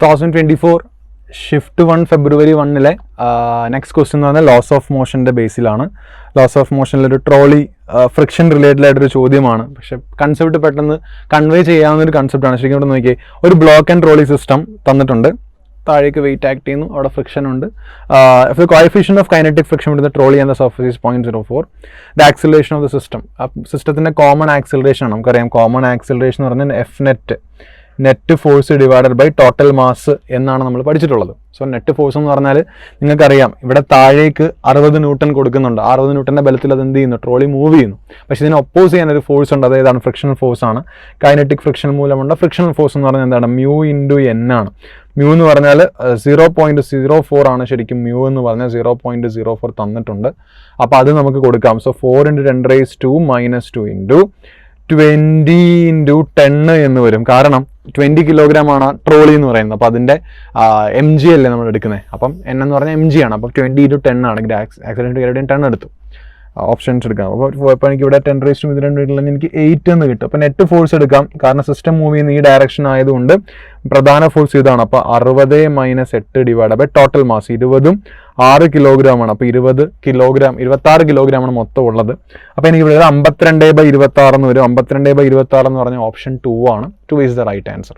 2024 shift 1 ഫെബ്രുവരി 1 next question എന്ന് പറഞ്ഞാൽ loss of മോഷൻ്റെ ബേസിലാണ്. ലോസ് ഓഫ് മോഷനിലൊരു ട്രോളി ഫ്രിക്ഷൻ റിലേറ്റഡ് ആയിട്ടൊരു ചോദ്യമാണ്. പക്ഷെ കൺസെപ്റ്റ് പെട്ടെന്ന് കൺവേ ചെയ്യാവുന്നൊരു കൺസെപ്റ്റാണ്. ശരിക്കും ഇവിടെ നോക്കിയേ, ഒരു ബ്ലോക്ക് ആൻഡ് ട്രോളി സിസ്റ്റം തന്നിട്ടുണ്ട്. താഴേക്ക് വെയിറ്റ് ആക്ട് ചെയ്യുന്നു, അവിടെ ഫ്രിക്ഷൻ ഉണ്ട്. If the coefficient of kinetic friction with the trolley and the surface is 0.04, the acceleration of the system, സിസ്റ്റത്തിൻ്റെ കോമൺ ആക്സിലറേഷൻ ആണ്. നമുക്കറിയാം കോമൺ ആക്സിലറേഷൻ എന്ന് പറഞ്ഞാൽ F net force divided by total mass എന്നാണ് നമ്മൾ പഠിച്ചിട്ടുള്ളത്. സോ നെറ്റ് ഫോഴ്സ് എന്ന് പറഞ്ഞാൽ നിങ്ങൾക്കറിയാം, ഇവിടെ താഴേക്ക് 60 ന്യൂട്ടൺ കൊടുക്കുന്നുണ്ട്. 60 ന്യൂട്ടൻ്റെ ബലത്തിൽ അത് എന്ത് ചെയ്യുന്നു? ട്രോളി മൂവ് ചെയ്യുന്നു. പക്ഷേ ഇതിനെ ഒപ്പോസ് ചെയ്യാൻ ഒരു ഫോഴ്സ് ഉണ്ട്, അതായതാണ് ഫ്രിക്ഷണൽ ഫോഴ്സ് ആണ്. കൈനറ്റിക് ഫ്രിക്ഷൻ മൂലമുള്ള ഫ്രിക്ഷണൽ ഫോഴ്സ് എന്ന് പറഞ്ഞാൽ എന്താണ്? μ × n ആണ്. മ്യൂ എന്ന് പറഞ്ഞാൽ 0.04 ആണ്. ശരിക്കും മ്യൂ എന്ന് പറഞ്ഞാൽ 0.04 തന്നിട്ടുണ്ട്. അപ്പോൾ അത് നമുക്ക് കൊടുക്കാം. സോ 4 × 10⁻² -2 20 × 10 എന്ന് വരും. കാരണം 20 കിലോഗ്രാം ആണ് ട്രോളി എന്ന് പറയുന്നത്. അപ്പോൾ അതിൻ്റെ mg അല്ലേ നമ്മൾ എടുക്കുന്നത്. അപ്പം n എന്ന് പറഞ്ഞാൽ mg ആണ്. അപ്പോൾ 20 × 10 ആണെങ്കിൽ ആക്സിഡൻറ്റ് ഗ്രേഡിയൻ 10 എടുത്തു. ഓപ്ഷൻസ് എടുക്കാം. അപ്പോൾ എനിക്ക് ഇവിടെ 10⁻² എനിക്ക് 8 എന്ന് കിട്ടും. അപ്പോൾ നെറ്റ് ഫോഴ്സ് എടുക്കാം, കാരണം സിസ്റ്റം മൂവ് ചെയ്യുന്ന ഈ ഡയറക്ഷൻ ആയതുകൊണ്ട് പ്രധാന ഫോഴ്സ് ഇതാണ്. അപ്പോൾ 60 - 8 divide by total mass 20 6 kilogram ആണ്. അപ്പോൾ 26 കിലോഗ്രാം ആണ് മൊത്തം ഉള്ളത്. അപ്പോൾ എനിക്ക് ഇവിടെ 52/26 എന്ന് വരും. 52/26 എന്ന് പറഞ്ഞാൽ ഓപ്ഷൻ 2 ആണ്. 2 ഈസ് ദ റൈറ്റ് ആൻസർ.